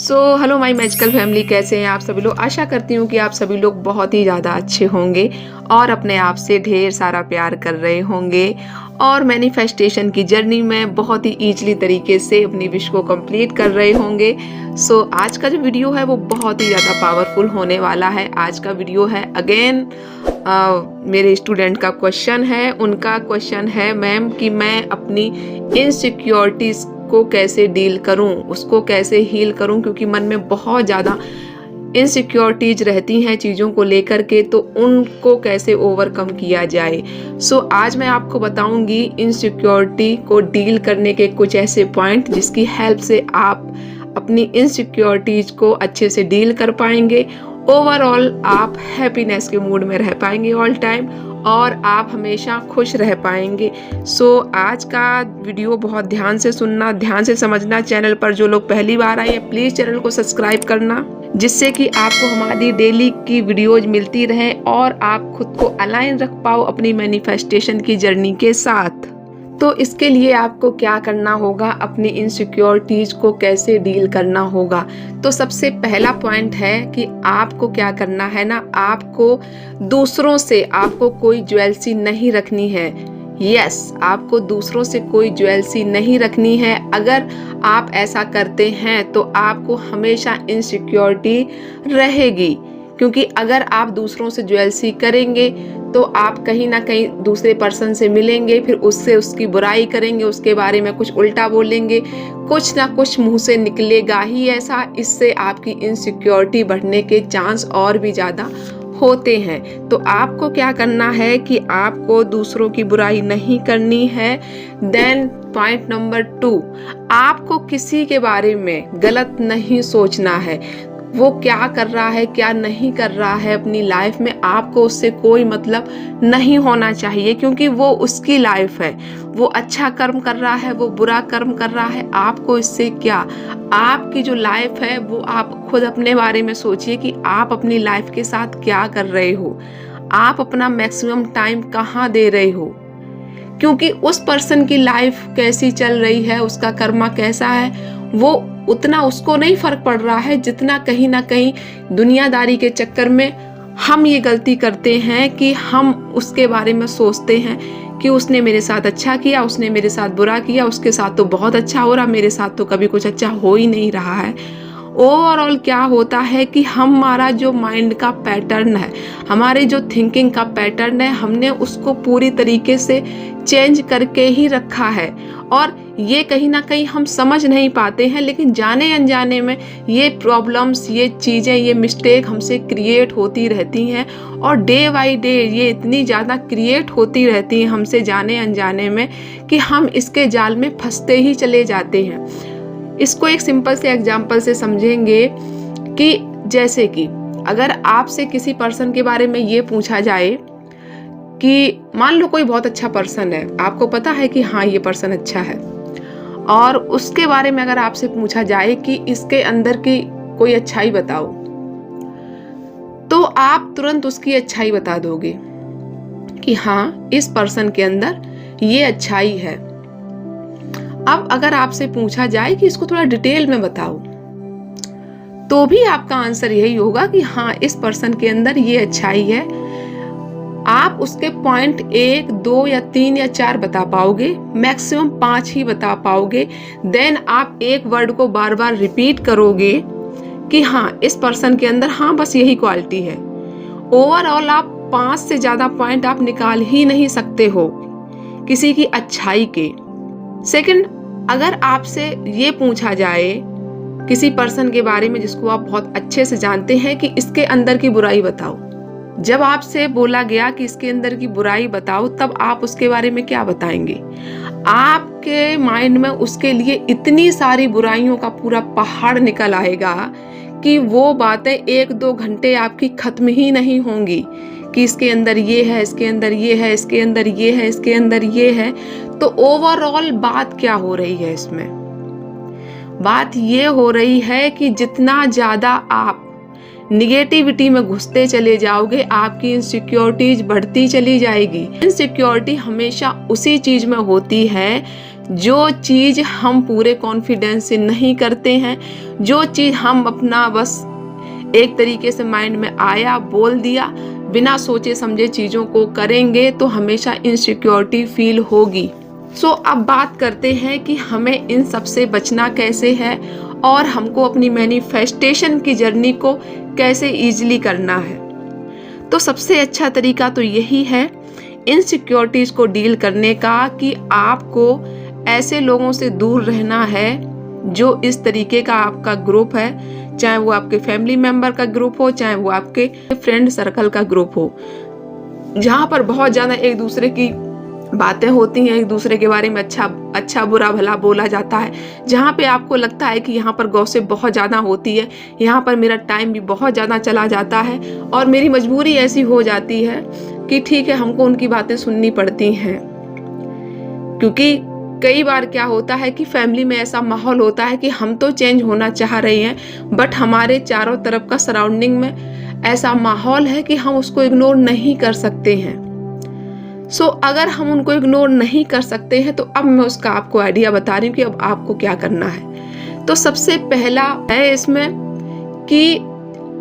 Hello my magical family, कैसे हैं आप सभी लोग। आशा करती हूँ कि आप सभी लोग बहुत ही ज़्यादा अच्छे होंगे और अपने आप से ढेर सारा प्यार कर रहे होंगे और मैनिफेस्टेशन की जर्नी में बहुत ही ईजिली तरीके से अपनी विश को कंप्लीट कर रहे होंगे। आज का जो वीडियो है वो बहुत ही ज़्यादा पावरफुल होने वाला है। आज का वीडियो है अगेन मेरे स्टूडेंट का क्वेश्चन है। उनका क्वेश्चन है, मैम कि मैं अपनी इनसिक्योरिटीज़ को कैसे डील करूं, उसको कैसे हील करूं, क्योंकि मन में बहुत ज़्यादा इनसिक्योरिटीज रहती हैं चीज़ों को लेकर के, तो उनको कैसे ओवरकम किया जाए। आज मैं आपको बताऊंगी इनसिक्योरिटी को डील करने के कुछ ऐसे पॉइंट जिसकी हेल्प से आप अपनी इनसिक्योरिटीज को अच्छे से डील कर पाएंगे। ओवरऑल आप हैप्पीनेस के मूड में रह पाएंगे ऑल टाइम और आप हमेशा खुश रह पाएंगे। आज का वीडियो बहुत ध्यान से सुनना, ध्यान से समझना। चैनल पर जो लोग पहली बार आए हैं प्लीज़ चैनल को सब्सक्राइब करना, जिससे कि आपको हमारी डेली की वीडियोज मिलती रहे और आप खुद को अलाइन रख पाओ अपनी मैनिफेस्टेशन की जर्नी के साथ। तो इसके लिए आपको क्या करना होगा, अपनी इनसिक्योरिटीज को कैसे डील करना होगा। तो सबसे पहला पॉइंट है कि आपको क्या करना है ना, आपको दूसरों से आपको कोई ज्वेलसी नहीं रखनी है। यस, आपको दूसरों से कोई ज्वेलसी नहीं रखनी है। अगर आप ऐसा करते हैं तो आपको हमेशा इनसिक्योरिटी रहेगी, क्योंकि अगर आप दूसरों से ज्वेलसी करेंगे तो आप कहीं ना कहीं दूसरे पर्सन से मिलेंगे, फिर उससे उसकी बुराई करेंगे, उसके बारे में कुछ उल्टा बोलेंगे, कुछ ना कुछ मुंह से निकलेगा ही ऐसा। इससे आपकी इनसिक्योरिटी बढ़ने के चांस और भी ज़्यादा होते हैं। तो आपको क्या करना है कि आपको दूसरों की बुराई नहीं करनी है। देन पॉइंट नंबर 2, आपको किसी के बारे में गलत नहीं सोचना है। वो क्या कर रहा है, क्या नहीं कर रहा है अपनी लाइफ में, आपको उससे कोई मतलब नहीं होना चाहिए, क्योंकि वो उसकी लाइफ है। वो अच्छा कर्म कर रहा है, वो बुरा कर्म कर रहा है, आपको इससे क्या। आपकी जो लाइफ है वो आप खुद अपने बारे में सोचिए कि आप अपनी लाइफ के साथ क्या कर रहे हो, आप अपना मैक्सिमम टाइम कहाँ दे रहे हो, क्योंकि उस पर्सन की लाइफ कैसी चल रही है, उसका कर्मा कैसा है, वो उतना उसको नहीं फर्क पड़ रहा है जितना कहीं ना कहीं दुनियादारी के चक्कर में हम ये गलती करते हैं कि हम उसके बारे में सोचते हैं कि उसने मेरे साथ अच्छा किया, उसने मेरे साथ बुरा किया, उसके साथ तो बहुत अच्छा हो रहा, मेरे साथ तो कभी कुछ अच्छा हो ही नहीं रहा है। ओवरऑल क्या होता है कि हमारा जो माइंड का पैटर्न है, हमारे जो थिंकिंग का पैटर्न है, हमने उसको पूरी तरीके से चेंज करके ही रखा है और ये कहीं ना कहीं हम समझ नहीं पाते हैं, लेकिन जाने अनजाने में ये प्रॉब्लम्स, ये चीज़ें, ये मिस्टेक हमसे क्रिएट होती रहती हैं और डे बाई डे ये इतनी ज़्यादा क्रिएट होती रहती हैं हमसे जाने अनजाने में कि हम इसके जाल में फंसते ही चले जाते हैं। इसको एक सिंपल से एग्जाम्पल से समझेंगे कि जैसे कि अगर आपसे किसी पर्सन के बारे में ये पूछा जाए कि मान लो कोई बहुत अच्छा पर्सन है, आपको पता है कि हाँ ये पर्सन अच्छा है, और उसके बारे में अगर आपसे पूछा जाए कि इसके अंदर की कोई अच्छाई बताओ, तो आप तुरंत उसकी अच्छाई बता दोगे कि हाँ इस पर्सन के अंदर ये अच्छाई है। अब अगर आपसे पूछा जाए कि इसको थोड़ा डिटेल में बताओ, तो भी आपका आंसर यही होगा कि हाँ इस पर्सन के अंदर ये अच्छाई है। आप उसके पॉइंट 1, 2 या 3 या 4 बता पाओगे, मैक्सिमम 5 ही बता पाओगे। देन आप एक वर्ड को बार बार रिपीट करोगे कि हाँ इस पर्सन के अंदर हाँ बस यही क्वालिटी है। ओवरऑल आप 5 से ज़्यादा पॉइंट आप निकाल ही नहीं सकते हो किसी की अच्छाई के। सेकंड, अगर आपसे ये पूछा जाए किसी पर्सन के बारे में जिसको आप बहुत अच्छे से जानते हैं कि इसके अंदर की बुराई बताओ, जब आपसे बोला गया कि इसके अंदर की बुराई बताओ, तब आप उसके बारे में क्या बताएंगे। आपके माइंड में उसके लिए इतनी सारी बुराइयों का पूरा पहाड़ निकल आएगा कि वो बातें 1-2 घंटे आपकी खत्म ही नहीं होंगी कि इसके अंदर ये है, इसके अंदर ये है, इसके अंदर ये है, इसके अंदर ये है। तो ओवरऑल बात क्या हो रही है इसमें, बात ये हो रही है कि जितना ज़्यादा आप निगेटिविटी में घुसते चले जाओगे, आपकी इनसिक्योरिटीज बढ़ती चली जाएगी। इनसिक्योरिटी हमेशा उसी चीज़ में होती है जो चीज़ हम पूरे कॉन्फिडेंस से नहीं करते हैं, जो चीज़ हम अपना बस एक तरीके से माइंड में आया बोल दिया, बिना सोचे समझे चीज़ों को करेंगे तो हमेशा इनसिक्योरिटी फील होगी। सो अब बात करते हैं कि हमें इन सब से बचना कैसे है और हमको अपनी मैनिफेस्टेशन की जर्नी को कैसे ईजिली करना है। तो सबसे अच्छा तरीका तो यही है इनसिक्योरिटीज़ को डील करने का कि आपको ऐसे लोगों से दूर रहना है जो इस तरीके का आपका ग्रुप है, चाहे वो आपके फैमिली मेंबर का ग्रुप हो, चाहे वो आपके फ्रेंड सर्कल का ग्रुप हो, जहाँ पर बहुत ज़्यादा एक दूसरे की बातें होती हैं, एक दूसरे के बारे में अच्छा बुरा भला बोला जाता है, जहाँ पे आपको लगता है कि यहाँ पर गॉसिप बहुत ज़्यादा होती है, यहाँ पर मेरा टाइम भी बहुत ज़्यादा चला जाता है और मेरी मजबूरी ऐसी हो जाती है कि ठीक है हमको उनकी बातें सुननी पड़ती हैं। क्योंकि कई बार क्या होता है कि फैमिली में ऐसा माहौल होता है कि हम तो चेंज होना चाह रहे हैं बट हमारे चारों तरफ का सराउंडिंग में ऐसा माहौल है कि हम उसको इग्नोर नहीं कर सकते हैं। सो अगर हम उनको इग्नोर नहीं कर सकते हैं तो अब मैं उसका आपको आइडिया बता रही हूँ कि अब आपको क्या करना है। तो सबसे पहला है इसमें कि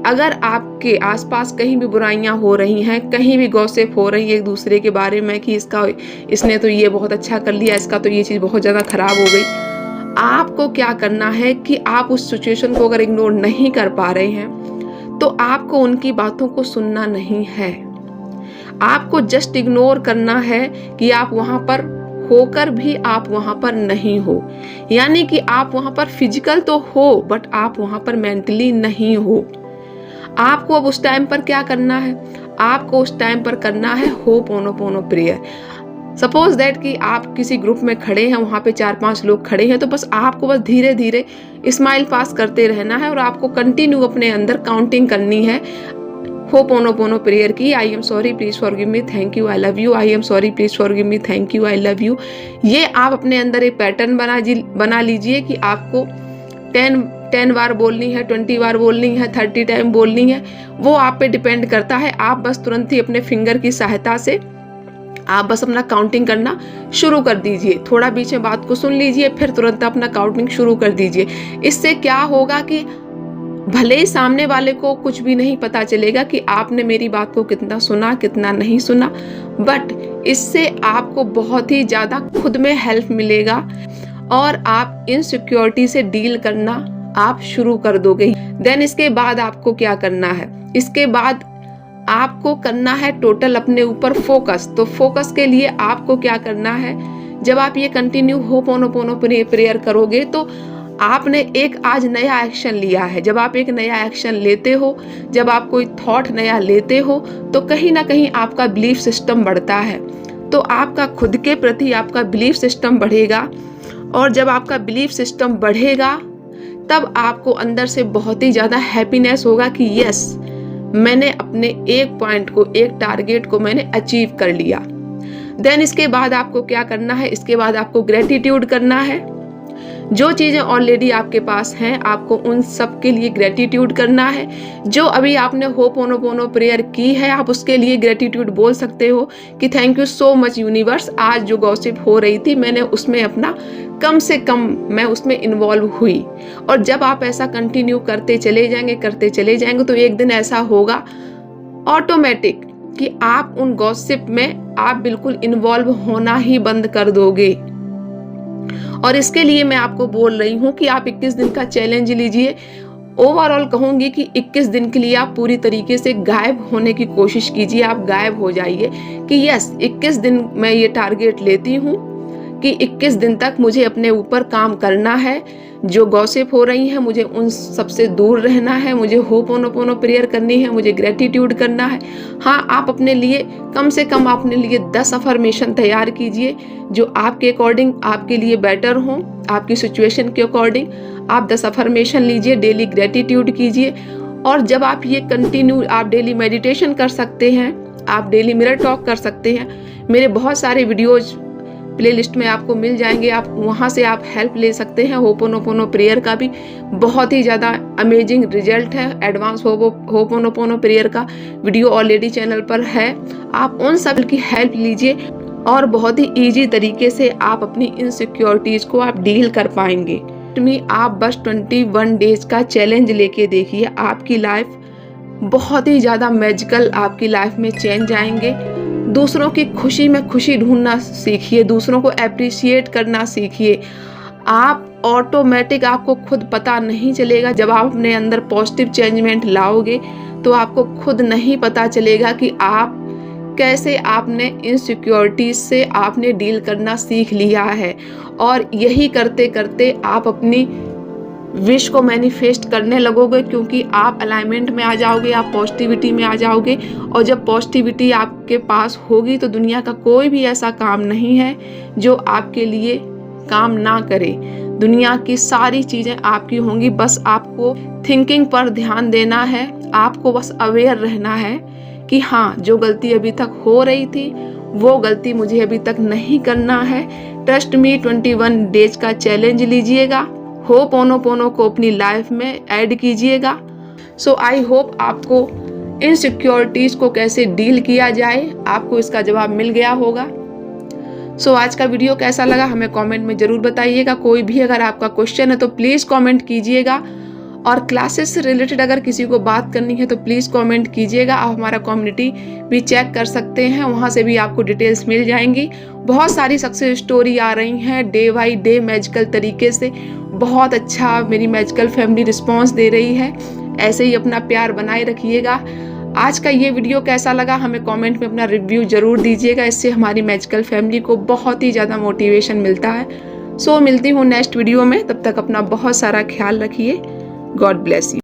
अगर आपके आसपास कहीं भी बुराइयां हो रही हैं, कहीं भी गॉसिप हो रही है एक दूसरे के बारे में कि इसने तो ये बहुत अच्छा कर लिया, इसका तो ये चीज़ बहुत ज़्यादा खराब हो गई, आपको क्या करना है कि आप उस सिचुएशन को अगर इग्नोर नहीं कर पा रहे हैं तो आपको उनकी बातों को सुनना नहीं है। आपको जस्ट इग्नोर करना है कि आप वहाँ पर होकर भी आप वहाँ पर नहीं हो, यानी कि आप वहाँ पर फिजिकल तो हो बट आप वहाँ पर मेंटली नहीं हो। आपको अब उस टाइम पर क्या करना है, आपको उस टाइम पर करना है होपोनोपोनो प्रेयर। सपोज दैट कि आप किसी ग्रुप में खड़े हैं, वहाँ पे 4-5 लोग खड़े हैं, तो बस आपको बस धीरे धीरे स्माइल पास करते रहना है और आपको कंटिन्यू अपने अंदर काउंटिंग करनी है होपोनोपोनो प्रेयर की। I am sorry please forgive me, thank you, I love you, I am sorry please forgive me, thank you, I love you. ये आप अपने अंदर एक पैटर्न बना लीजिए कि आपको 10 बार बोलनी है, 20 बार बोलनी है, 30 टाइम बोलनी है, वो आप पे डिपेंड करता है। आप बस तुरंत ही अपने फिंगर की सहायता से आप बस अपना काउंटिंग करना शुरू कर दीजिए। थोड़ा बीच में बात को सुन लीजिए, फिर तुरंत अपना काउंटिंग शुरू कर दीजिए। इससे क्या होगा कि भले ही सामने वाले को कुछ भी नहीं पता चलेगा कि आपने मेरी बात को कितना सुना कितना नहीं सुना, बट इससे आपको बहुत ही ज़्यादा खुद में हेल्प मिलेगा और आप इनसिक्योरिटी से डील करना आप शुरू कर दोगे। देन इसके बाद आपको क्या करना है, इसके बाद आपको करना है टोटल अपने ऊपर फोकस। तो फोकस के लिए आपको क्या करना है, जब आप ये कंटिन्यू होपोनोपोनो प्रेयर करोगे तो आपने एक आज नया एक्शन लिया है। जब आप एक नया एक्शन लेते हो, जब आप कोई थॉट नया लेते हो तो कहीं ना कहीं आपका बिलीफ सिस्टम बढ़ता है। तो आपका खुद के प्रति आपका बिलीफ सिस्टम बढ़ेगा और जब आपका बिलीफ सिस्टम बढ़ेगा तब आपको अंदर से बहुत ही ज़्यादा हैप्पीनेस होगा कि यस, मैंने अपने एक पॉइंट को, एक टारगेट को मैंने अचीव कर लिया। देन इसके बाद आपको क्या करना है, इसके बाद आपको ग्रेटिट्यूड करना है। जो चीज़ें ऑलरेडी आपके पास हैं आपको उन सब के लिए ग्रेटिट्यूड करना है। जो अभी आपने होपोनोपोनो प्रेयर की है आप उसके लिए ग्रेटिट्यूड बोल सकते हो कि thank you so much universe, आज जो गॉसिप हो रही थी मैंने उसमें अपना कम से कम मैं उसमें इन्वॉल्व हुई। और जब आप ऐसा कंटिन्यू करते चले जाएंगे तो एक दिन ऐसा होगा ऑटोमेटिक कि आप उन गॉसिप में आप बिल्कुल इन्वॉल्व होना ही बंद कर दोगे। और इसके लिए मैं आपको बोल रही हूँ कि आप 21 दिन का चैलेंज लीजिए। ओवरऑल कहूँगी कि 21 दिन के लिए आप पूरी तरीके से गायब होने की कोशिश कीजिए। आप गायब हो जाइए कि यस 21 दिन मैं ये टारगेट लेती हूँ कि 21 दिन तक मुझे अपने ऊपर काम करना है। जो गॉसिप हो रही हैं मुझे उन सबसे दूर रहना है, मुझे होपोनोपोनो प्रेयर करनी है, मुझे ग्रेटिट्यूड करना है। हाँ, आप अपने लिए कम से कम अपने लिए 10 अफर्मेशन तैयार कीजिए जो आपके अकॉर्डिंग आपके लिए बेटर हों, आपकी सिचुएशन के अकॉर्डिंग। आप 10 अफर्मेशन लीजिए, डेली ग्रेटिट्यूड कीजिए। और जब आप ये कंटिन्यू, आप डेली मेडिटेशन कर सकते हैं, आप डेली मिरर टॉक कर सकते हैं। मेरे बहुत सारे वीडियोज प्लेलिस्ट में आपको मिल जाएंगे, आप वहाँ से आप हेल्प ले सकते हैं। होपोनोपोनो प्रेयर का भी बहुत ही ज़्यादा अमेजिंग रिजल्ट है। एडवांस होपोनोपोनो प्रेयर का वीडियो ऑलरेडी चैनल पर है, आप उन सब की हेल्प लीजिए। और बहुत ही ईजी तरीके से आप अपनी इनसिक्योरिटीज़ को आप डील कर पाएंगे। आप बस 21 डेज का चैलेंज लेके देखिए, आपकी लाइफ बहुत ही ज़्यादा मैजिकल आपकी लाइफ में चेंज आएंगे। दूसरों की खुशी में खुशी ढूंढना सीखिए, दूसरों को अप्रिशिएट करना सीखिए। आप ऑटोमेटिक, आपको खुद पता नहीं चलेगा, जब आप अपने अंदर पॉजिटिव चेंजमेंट लाओगे तो आपको खुद नहीं पता चलेगा कि आप कैसे आपने इनसिक्योरिटीज से आपने डील करना सीख लिया है। और यही करते करते आप अपनी विश को मैनिफेस्ट करने लगोगे, क्योंकि आप अलाइनमेंट में आ जाओगे, आप पॉजिटिविटी में आ जाओगे। और जब पॉजिटिविटी आपके पास होगी तो दुनिया का कोई भी ऐसा काम नहीं है जो आपके लिए काम ना करे। दुनिया की सारी चीज़ें आपकी होंगी, बस आपको थिंकिंग पर ध्यान देना है। आपको बस अवेयर रहना है कि हाँ, जो गलती अभी तक हो रही थी वो गलती मुझे अभी तक नहीं करना है। ट्रस्ट मी, 21 डेज का चैलेंज लीजिएगा, होपोनोपोनो को अपनी लाइफ में ऐड कीजिएगा। सो आई होप आपको इनसिक्योरिटीज़ को कैसे डील किया जाए, आपको इसका जवाब मिल गया होगा। सो आज का वीडियो कैसा लगा हमें कमेंट में ज़रूर बताइएगा। कोई भी अगर आपका क्वेश्चन है तो प्लीज़ कमेंट कीजिएगा। और क्लासेस से रिलेटेड अगर किसी को बात करनी है तो प्लीज़ कमेंट कीजिएगा। आप हमारा कम्युनिटी भी चेक कर सकते हैं, वहाँ से भी आपको डिटेल्स मिल जाएंगी। बहुत सारी सक्सेस स्टोरी आ रही हैं डे बाई डे मैजिकल तरीके से। बहुत अच्छा मेरी मैजिकल फैमिली रिस्पॉन्स दे रही है। ऐसे ही अपना प्यार बनाए रखिएगा। आज का ये वीडियो कैसा लगा हमें कमेंट में अपना रिव्यू ज़रूर दीजिएगा। इससे हमारी मैजिकल फैमिली को बहुत ही ज़्यादा मोटिवेशन मिलता है। सो मिलती हूँ नेक्स्ट वीडियो में, तब तक अपना बहुत सारा ख्याल रखिए। God bless you.